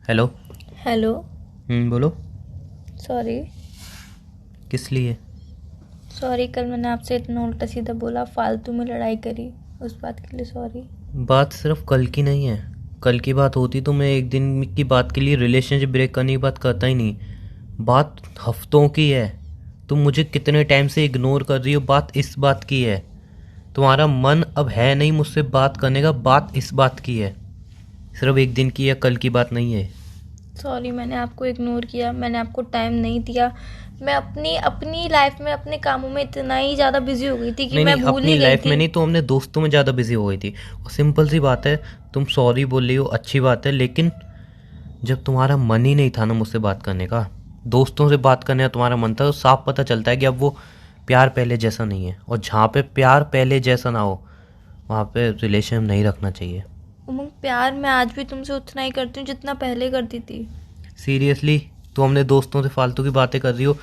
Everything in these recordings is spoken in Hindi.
हेलो। हेलो। बोलो। सॉरी। किस लिए? सॉरी, कल मैंने आपसे इतना उल्टा सीधा बोला, फालतू में लड़ाई करी, उस बात के लिए सॉरी। बात सिर्फ कल की नहीं है। कल की बात होती तो मैं एक दिन की बात के लिए रिलेशनशिप ब्रेक करने की बात करता ही नहीं। बात हफ्तों की है। तुम मुझे कितने टाइम से इग्नोर कर रही हो, बात इस बात की है। तुम्हारा मन अब है नहीं मुझसे बात करने का, बात इस बात की है। सिर्फ एक दिन की या कल की बात नहीं है। सॉरी, मैंने आपको इग्नोर किया, मैंने आपको टाइम नहीं दिया। मैं अपनी अपनी लाइफ में अपने कामों में इतना ही ज़्यादा बिजी हो गई थी कि नहीं मैं नहीं, भूल अपनी ही गई लाइफ में थी। नहीं तो हमने दोस्तों में ज़्यादा बिजी हो गई थी। और सिंपल सी बात है, तुम सॉरी बोल रही हो, अच्छी बात है, लेकिन जब तुम्हारा मन ही नहीं था ना मुझसे बात करने का, दोस्तों से बात करने का तुम्हारा मन था, तो साफ पता चलता है कि अब वो प्यार पहले जैसा नहीं है। और जहाँ पे प्यार पहले जैसा ना हो वहाँ पे रिलेशन नहीं रखना चाहिए। उमंग, प्यार मैं आज भी तुमसे उतना ही करती हूँ जितना पहले करती थी। सीरियसली तुम अपने दोस्तों से फालतू की बातें कर रही हो,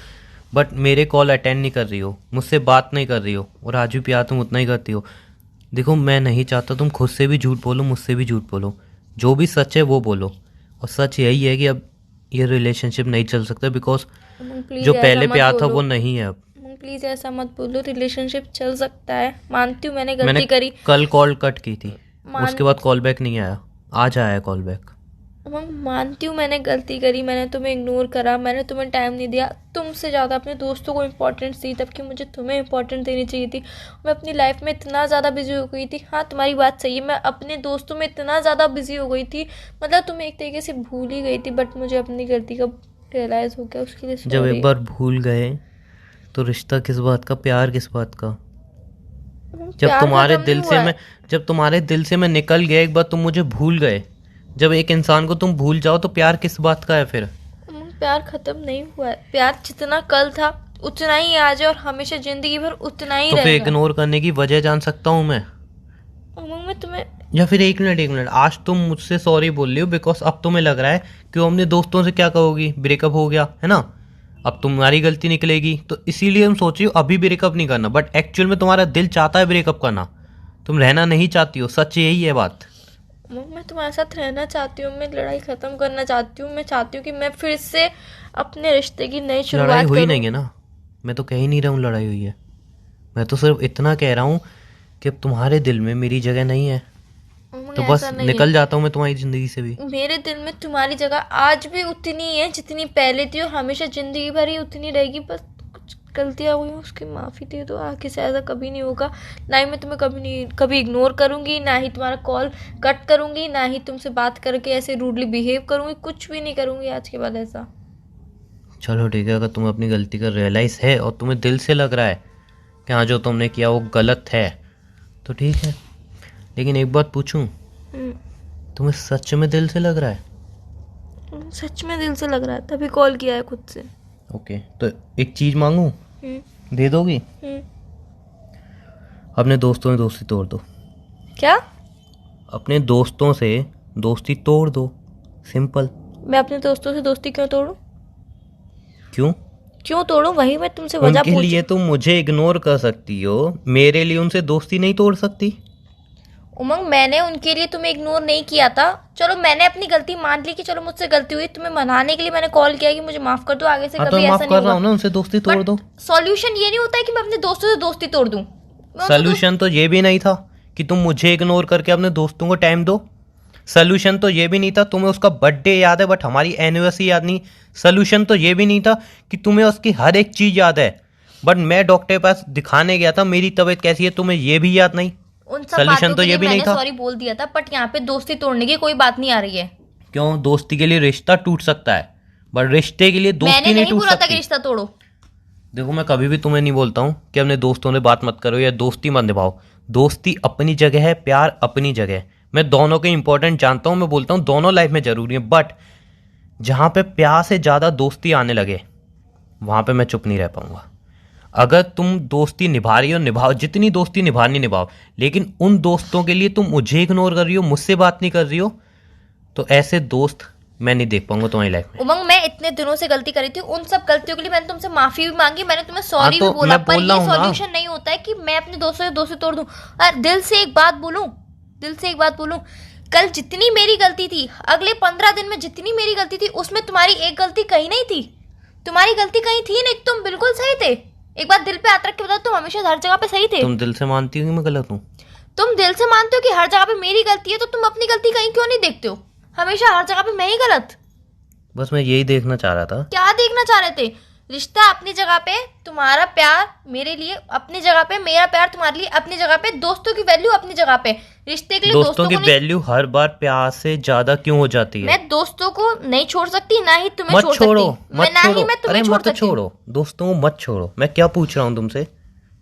बट मेरे कॉल अटेंड नहीं कर रही हो, मुझसे बात नहीं कर रही हो, और आज भी प्यार तुम उतना ही करती हो। देखो, मैं नहीं चाहता तुम खुद से भी झूठ बोलो, मुझसे भी झूठ बोलो। जो भी सच है वो बोलो। और सच यही है कि अब ये रिलेशनशिप नहीं चल सकता, बिकॉज उमंग जो प्लीज़ ऐसा पहले मत प्यार था बोलो। वो नहीं है अब। उमंग प्लीज़ ऐसा मत बोलो, रिलेशनशिप चल सकता है, मानती हूँ मैंने मैंने गलती करी। कल कॉल कट की थी, मान उसके बाद कॉल बैक नहीं आया। आज आया कॉल बैक। उमंग, मानती हूँ मैंने गलती करी, मैंने तुम्हें इग्नोर करा, मैंने तुम्हें टाइम नहीं दिया, तुमसे ज़्यादा अपने दोस्तों को इम्पोर्टेंस दी, तब कि मुझे तुम्हें इम्पोर्टेंस देनी चाहिए थी। मैं अपनी लाइफ में इतना ज़्यादा बिजी हो गई थी। हाँ, तुम्हारी बात सही है, मैं अपने दोस्तों में इतना ज़्यादा बिजी हो गई थी, मतलब तुम्हें एक तरीके से भूल ही गई थी। बट मुझे अपनी गलती का रियलाइज़ हो गया, उसके लिए जब एक सॉरी। बार भूल गए तो रिश्ता किस बात का, प्यार किस बात का? जब प्यार तुम्हारे ख़त्म नहीं दिल से हुआ मैं है। जब तुम्हारे दिल से मैं निकल गया एक बार, तुम मुझे भूल गए। जब एक इंसान को तुम भूल जाओ तो प्यार किस बात का है फिर? प्यार ख़त्म नहीं हुआ है। प्यार जितना कल था उतना ही आज है, और हमेशा ज़िंदगी भर उतना ही तो फिर रहेगा। इग्नोर करने की वजह जान सकता हूँ मैं? उमंग, मैं तुम्हें या फिर एक मिनट, आज तुम मुझसे सॉरी बोल रही हो बिकॉज अब तुम्हें लग रहा है कि वो अपने दोस्तों से क्या कहोगी, ब्रेकअप हो गया है ना, अब तुम्हारी गलती निकलेगी, तो इसीलिए हम सोच रही हो अभी ब्रेकअप नहीं करना, बट एक्चुअल में तुम्हारा दिल चाहता है ब्रेकअप करना। तुम रहना नहीं चाहती हो, सच यही है बात। मैं तुम्हारे साथ रहना चाहती हूँ, मैं लड़ाई ख़त्म करना चाहती हूँ, मैं चाहती हूँ कि मैं फिर से अपने रिश्ते की नई लड़ाई शुरुआत हुई करूँ। नहीं है ना, मैं तो कह ही नहीं रहा हूँ लड़ाई हुई है। मैं तो सिर्फ इतना कह रहा हूँ कि अब तुम्हारे दिल में मेरी जगह नहीं है, उमंग, तो ऐसा बस नहीं है। निकल जाता हूँ मैं तुम्हारी ज़िंदगी से भी। मेरे दिल में तुम्हारी जगह आज भी उतनी ही है जितनी पहले थी, और हमेशा ज़िंदगी भर ही उतनी रहेगी। बस कुछ गलतियाँ हुई हैं, उसकी माफ़ी दे दो, आगे से ऐसा कभी नहीं होगा। ना ही मैं तुम्हें कभी नहीं कभी इग्नोर करूँगी, ना ही तुम्हारा कॉल कट करूँगी, ना ही तुमसे बात करके ऐसे रूडली बिहेव करूँगी, कुछ भी नहीं करूँगी आज के बाद ऐसा। चलो ठीक है, अगर तुम्हें अपनी गलती का रियलाइज़ है और तुम्हें दिल से लग रहा है कि हाँ जो तुमने किया वो गलत है, तो ठीक है। लेकिन एक बात पूछूं, हम्म, तुम्हें सच में दिल से लग रहा है? सच में दिल से लग रहा है, तभी कॉल किया है खुद से। ओके, तो एक चीज़ मांगूं, हम्म। दे दोगी? हम्म। अपने दोस्तों से दोस्ती तोड़ दो। क्या? अपने दोस्तों से दोस्ती तोड़ दो, सिंपल। मैं अपने दोस्तों से दोस्ती क्यों तोड़ूं? क्यों? क्यों तोड़ूं, वही मैं तुमसे वजह उनके लिए पूछूं। तुम मुझे इग्नोर कर सकती हो, मेरे लिए उनसे दोस्ती नहीं तोड़ सकती? उमंग, मैंने उनके लिए तुम्हें इग्नोर नहीं किया था। चलो, मैंने अपनी गलती मान ली कि चलो मुझसे गलती हुई, तुम्हें मनाने के लिए मैंने कॉल किया कि मुझे माफ कर दो, आगे से हाँ तो कभी मैं ऐसा माफ़ नहीं कर रहा होगा। हूँ ना, उनसे दोस्ती तोड़ बट दो। सॉल्यूशन ये नहीं होता है कि मैं अपने दोस्तों से दोस्ती तोड़ दूं। मैं उनसे सोल्यूशन तो ये भी नहीं था कि तुम मुझे इग्नोर करके अपने दोस्तों को टाइम दो। सोल्यूशन तो ये भी नहीं था तुम्हें उसका बर्थडे याद है बट हमारी एनिवर्सरी याद नहीं। सोल्यूशन तो ये भी नहीं था कि तुम्हें उसकी हर एक चीज़ याद है बट मैं डॉक्टर के पास दिखाने गया था, मेरी तबीयत कैसी है तुम्हें ये भी याद नहीं। उन सब सोल्यूशन बातों तो के ये लिए भी नहीं मैंने था। सॉरी बोल दिया था, बट यहाँ पे दोस्ती तोड़ने की कोई बात नहीं आ रही है। क्यों? दोस्ती के लिए रिश्ता टूट सकता है बट रिश्ते के लिए मैंने दोस्ती नहीं नहीं टूट बोला था कि सकती। रिश्ता तोड़ो। देखो, मैं कभी भी तुम्हें नहीं बोलता हूँ कि अपने दोस्तों से बात मत करो या दोस्ती मत निभाओ। दोस्ती अपनी जगह है, प्यार अपनी जगह है। मैं दोनों के इंपॉर्टेंट जानता हूँ, मैं बोलता हूँ दोनों लाइफ में ज़रूरी है, बट जहाँ पे प्यार से ज़्यादा दोस्ती आने लगे वहाँ पे मैं चुप नहीं रह पाऊँगा। अगर तुम दोस्ती निभा रही हो निभाओ, जितनी दोस्ती निभानी निभाओ, लेकिन उन दोस्तों के लिए तुम मुझे इग्नोर कर रही हो, मुझसे बात नहीं कर रही हो, तो ऐसे दोस्त मैं नहीं देख पाऊंगा तुम्हारी लाइफ में। उमंग, मैं इतने दिनों से गलती करी थी, उन सब गलतियों के लिए मैंने तुमसे माफी भी मांगी, मैंने तुम्हें हाँ सॉरी भी तो बोला, मैं पर बोल रहा ये हूँ ना। सॉल्यूशन नहीं होता है कि मैं अपने दोस्तों से दोस्ती तोड़ दूं। और दिल से एक बात बोलूं, दिल से एक बात बोलूं, कल जितनी मेरी गलती थी, अगले 15 दिन में जितनी मेरी गलती थी, उसमें तुम्हारी एक गलती कहीं नहीं थी। तुम्हारी गलती कहीं थी नहीं, तुम बिल्कुल सही थे। एक बात दिल पे हाथ रख के बताओ, तुम हमेशा हर जगह पे सही थे। तुम दिल से मानती हो कि मैं गलत हूँ? तुम दिल से मानते हो कि हर जगह पे मेरी गलती है, तो तुम अपनी गलती कहीं क्यों नहीं देखते हो? हमेशा हर जगह पे मैं ही गलत। बस मैं यही देखना चाह रहा था। क्या देखना चाह रहे थे? रिश्ता अपनी जगह पे, तुम्हारा प्यार मेरे लिए अपनी जगह पे, मेरा प्यार तुम्हारे लिए अपनी जगह पे, दोस्तों की वैल्यू अपनी जगह पे। रिश्ते के लिए दोस्तों की को नहीं, वैल्यू हर बार प्यार से ज्यादा क्यों हो जाती है? मैं दोस्तों को नहीं छोड़ सकती, ना ही तुम्हें मत छोड़ छोड़ो, सकती। मत ना ही छोड़ो, मैं अरे तुम्हें छोड़ मत सकती हूँ। छोड़ो, दोस्तों को मत छोड़ो। मैं क्या पूछ रहा हूँ तुमसे,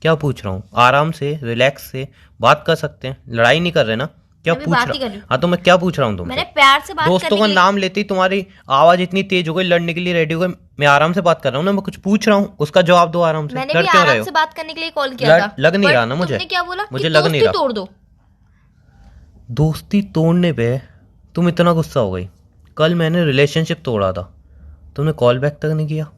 क्या पूछ रहा हूँ? आराम से, रिलैक्स से बात कर सकते हैं, लड़ाई नहीं कर रहे ना? क्या मैं भी पूछ बात ही कर रहा रही हूँ? हूँ। हाँ तो मैं क्या पूछ रहा हूँ मैंने तुमसे? प्यार से बात दोस्तों करने का के लिए, नाम लेते ही तुम्हारी आवाज इतनी तेज हो गई, लड़ने के लिए रेडी हो गए। मैं आराम से बात कर रहा हूँ ना, मैं कुछ पूछ रहा हूँ, उसका जवाब दो आराम से। मैंने लड़ भी क्यों रहे आराम हो? से बात करने के लिए कॉल किया था। लग नहीं But रहा ना मुझे। तुमने क्या बोला मुझे कि लग नहीं दोस्ती रहा। तोड़ दो। दोस्ती तोड़ने पे तुम इतना गुस्सा हो गई? कल मैंने रिलेशनशिप तोड़ा था, तुमने कॉल बैक तक नहीं किया।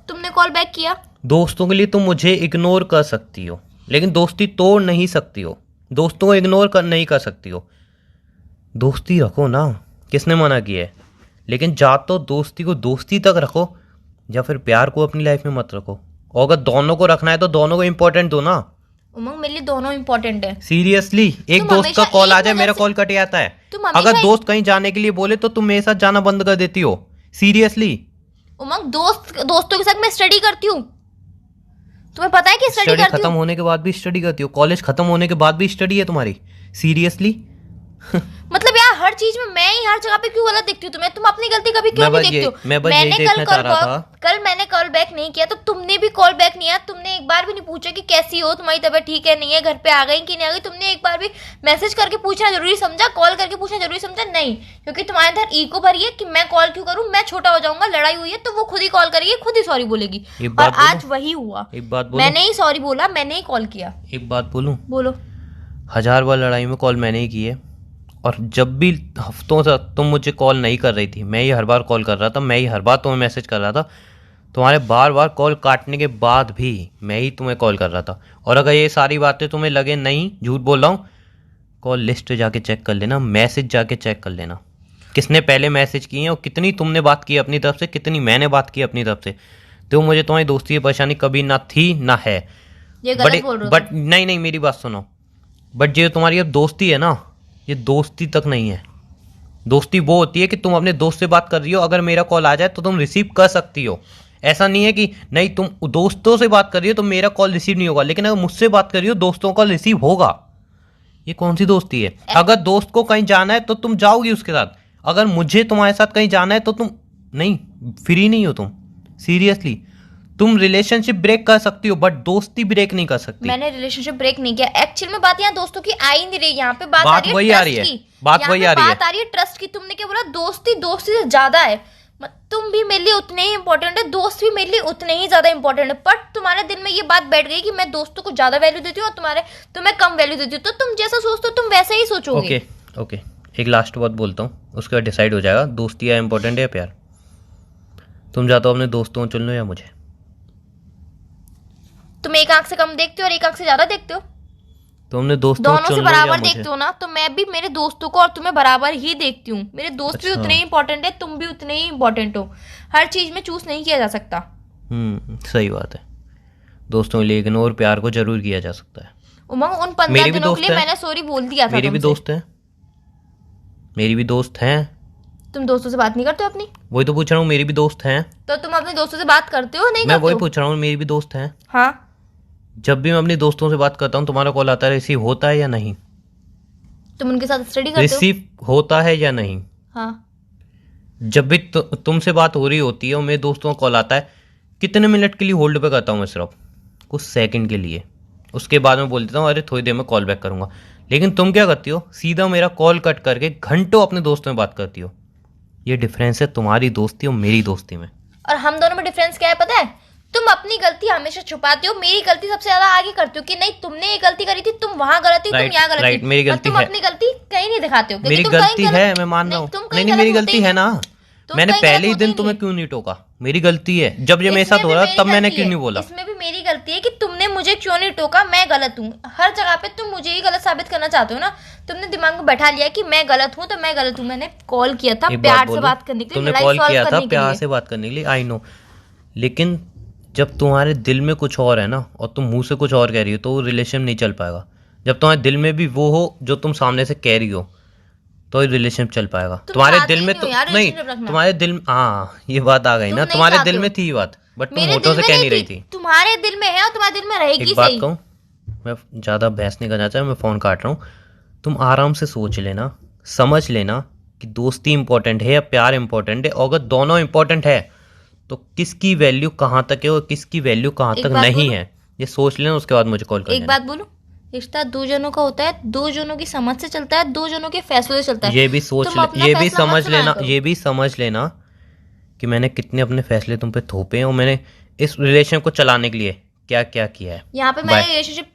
तुमने कॉल बैक किया। दोस्तों के लिए तुम मुझे इग्नोर कर सकती हो, लेकिन दोस्ती तोड़ नहीं सकती हो। दोस्तों को इग्नोर कर नहीं कर सकती हो। दोस्ती रखो ना, किसने मना किया है? लेकिन जा तो दोस्ती को दोस्ती तक रखो, या फिर प्यार को अपनी लाइफ में मत रखो। और अगर दोनों को रखना है तो दोनों को इम्पोर्टेंट दो ना। उमंग, मेरे लिए दोनों इंपॉर्टेंट है। सीरियसली, एक तुम दोस्त का हमेशा कॉल एक आ जाए, वजह मेरा से- कॉल कट जाता है। तुम हमेशा अगर एक- दोस्त कहीं जाने के लिए बोले तो तुम मेरे साथ जाना बंद कर देती हो। सीरियसली। उमंग, दोस्तों के साथ मैं स्टडी करती हूँ। तुम्हें पता है कि स्टडी स्टडी करती खत्म हूँ। होने के बाद भी स्टडी करती हो? कॉलेज खत्म होने के बाद भी स्टडी है तुम्हारी? सीरियसली। मतलब यार, हर चीज में मैं ही हर जगह पे क्यों गलत दिखती हूँ तुम्हें? तुम अपनी गलती कभी क्यों मैं नहीं बस देखती ये- हो? मैं बस यही देखना चाह रहा था। कल मैंने कॉल बैक नहीं किया तो तुमने भी कॉल बैक नहीं किया। तुमने एक बार भी नहीं पूछा कि कैसी हो, तुम्हारी तबीयत ठीक है नहीं है, घर पे आ गई कि नहीं आ गई। तुमने एक बार भी मैसेज करके पूछना जरूरी समझा, कॉल करके पूछना जरूरी समझा? नहीं, क्योंकि तुम्हारे अंदर ईगो भरी है कि मैं कॉल क्यों करूं, मैं छोटा हो जाऊंगा, लड़ाई हुई है तो वो खुद ही कॉल करेगी, खुद ही सॉरी बोलेगी। एक और बात बोलूं? आज वही हुआ। एक बात बोलूं? मैंने ही सॉरी बोला, मैंने ही कॉल किया। एक बात बोलूं? बोलो। 1000 बार लड़ाई में कॉल मैंने ही की है, और जब भी हफ्तों से तुम मुझे कॉल नहीं कर रही थी, मैं ही हर बार कॉल कर रहा था, मैं ही हर बार तुम्हें मैसेज कर रहा था। तुम्हारे बार बार कॉल काटने के बाद भी मैं ही तुम्हें कॉल कर रहा था। और अगर ये सारी बातें तुम्हें लगे नहीं झूठ बोल रहा हूँ, कॉल लिस्ट जाके चेक कर लेना, मैसेज जाके चेक कर लेना, किसने पहले मैसेज किए हैं और कितनी तुमने बात की अपनी तरफ से, कितनी मैंने बात की अपनी तरफ से। तो मुझे तुम्हारी दोस्ती की परेशानी कभी ना थी ना है। ये गलत बोल रहे हो बट नहीं, मेरी बात सुनो। बट ये तुम्हारी अब दोस्ती है ना, ये दोस्ती तक नहीं है। दोस्ती वो होती है कि तुम अपने दोस्त से बात कर रही हो, अगर मेरा कॉल आ जाए तो तुम रिसीव कर सकती हो। ऐसा नहीं है कि नहीं, तुम दोस्तों से बात कर रही हो तो मेरा कॉल रिसीव नहीं होगा, लेकिन अगर मुझसे बात कर रही हो दोस्तों का रिसीव होगा। ये कौन सी दोस्ती है? अगर दोस्त को कहीं जाना है तो तुम जाओगी उसके साथ, अगर मुझे तुम्हारे साथ कहीं जाना है तो तुम नहीं, फ्री नहीं हो तुम। सीरियसली, तुम रिलेशनशिप ब्रेक कर सकती हो बट दोस्ती ब्रेक नहीं कर सकती। मैंने रिलेशनशिप ब्रेक नहीं किया। एक्चुअल में बात यहाँ दोस्तों की आ ही नहीं रही, यहाँ पे बात बात वही आ रही है, बात वही आ रही है। बात आ रही है ट्रस्ट की। तुमने क्या बोला? दोस्ती से ज्यादा है। तुम भी मेरे लिए उतने ही इंपॉर्टेंट है, दोस्त भी मेरे लिए उतने ही ज्यादा इंपॉर्टेंट है। बट तुम्हारे दिल में ये बात बैठ गई कि मैं दोस्तों को ज्यादा वैल्यू देती हूँ और तुम्हें कम वैल्यू देती हूँ। तो तुम जैसा सोचते हो तुम वैसे ही सोचोगे। ओके, एक लास्ट बात बोलता हूँ, उसके बाद डिसाइड हो जाएगा दोस्ती या इंपॉर्टेंट है प्यार। तुम जाते हो अपने दोस्तों को चुन लो या मुझे? तुम एक आंख से कम देखते हो और एक आंख से ज्यादा देखते हो। तुमने दोस्तों दोनों चुन से लो या बराबर मुझे? देखते हो ना, तो मैं भी मेरे दोस्तों को और तुम्हें बराबर ही देखती हूँ। मेरे दोस्त भी अच्छा। उतने ही इंपॉर्टेंट है, तुम भी उतने ही इंपॉर्टेंट हो। हर चीज में चूज नहीं किया जा सकता। सही बात है। दोस्तों के लिए इग्नोर प्यार को जरूर किया जा सकता है। उमंग, उन 15 दिनों के लिए मैंने सॉरी बोल दिया था। मेरी भी दोस्त है, मेरी भी दोस्त हैं। तुम दोस्तों से बात नहीं करते हो अपनी? वही तो पूछ रहा हूँ, मेरी भी दोस्त हैं। तो तुम अपने दोस्तों से बात करते हो नहीं मैं करते वही हो? पूछ रहा हूँ, मेरी भी दोस्त हैं। हाँ। जब भी मैं अपने दोस्तों से बात करता हूँ तुम्हारा कॉल आता है, रिसीव होता है या नहीं? तुम उनके साथ स्टडी करते हो? रिसीव होता है या नहीं? हाँ। जब भी तुमसे बात हो रही होती है और मेरे दोस्तों का कॉल आता है, कितने मिनट के लिए होल्ड पे करता हूँ मैं? सिर्फ कुछ सेकंड के लिए। उसके बाद में बोल देता हूँ अरे थोड़ी देर में कॉल बैक करूंगा। लेकिन तुम क्या करती हो? सीधा मेरा कॉल कट करके घंटों अपने दोस्तों में बात करती हो। ये डिफरेंस है तुम्हारी दोस्ती और मेरी दोस्ती में। और हम दोनों में डिफरेंस क्या है पता है? तुम अपनी गलती हमेशा छुपाते हो, मेरी गलती सबसे ज्यादा आगे करते हो कि नहीं तुमने ये गलती करी थी, तुम वहां गलत थी, तुम यहाँ गलत थी। मेरी गलती तुम है। अपनी गलती कहीं नहीं दिखाते हो। मेरी गलती है, मैं मान रहा हूँ। नहीं, मेरी गलती है ना, तुम मैंने कहीं पहले गलत ही होते दिन ही तुम्हें नहीं। क्यों नहीं टोका? मेरी गलती है, जब ये मेरे इसमें साथ हो भी रहा मेरी तब मैंने गलती क्यों है, नहीं बोला? इसमें भी मेरी गलती है कि तुमने मुझे क्यों नहीं टोका। मैं गलत हूँ, हर जगह पे तुम मुझे ही गलत साबित करना चाहते हो ना। तुमने दिमाग में बैठा लिया कि मैं गलत हूँ तो मैं गलत हूँ। मैंने कॉल किया था एक बात प्यार से बोलूं, बात करने के लिए, तुमने लड़ाई कॉल सॉल्व किया था करने के प्यार लिए। से बात करने के लिए, आई नो, लेकिन जब तुम्हारे दिल में कुछ और है ना और तुम मुंह से कुछ और कह रही हो तो वो रिलेशन नहीं चल पाएगा। जब तुम्हारे दिल में भी वो हो जो तुम सामने से कह रही हो तो ही रिलेशन चल पाएगा। तुम तुम्हारे चाहते दिल ही में नहीं तो हो यार नहीं, रिलेशनशिप रखना। तुम्हारे दिल, हाँ ये बात आ गई तुम ना, नहीं तुम्हारे चाहते दिल हो। में थी ये बात, बट तुम मेरे होठों दिल से में कह नहीं नहीं रही थी, थी। तुम्हारे दिल में है और तुम्हारे दिल में रहेगी एक बात सही। कहूँ, मैं ज़्यादा बहस नहीं करना चाहता, मैं फ़ोन काट रहा हूँ। तुम आराम से सोच लेना, समझ लेना कि दोस्ती इंपॉर्टेंट है या प्यार इंपॉर्टेंट है, और अगर दोनों इंपॉर्टेंट है तो किसकी वैल्यू कहाँ तक है और किसकी वैल्यू कहाँ एक तक बात नहीं बोलूं? है, ये सोच लेना, उसके बाद मुझे कॉल कर एक लेना। बात बोलूं, रिश्ता दो जनों का होता है, दो जनों की समझ से चलता है, दो जनों के फैसलों से चलता है। ये भी सोच तुम ले, अपना ये भी फैसला मत समझ सुनाया लेना, करो। ये भी समझ लेना कि मैंने कितने अपने फैसले तुम पे थोपे हैं और मैंने इस रिलेशन को चलाने के लिए क्या क्या किया है। यहाँ पे बाय। मैंने रिलेशनशिप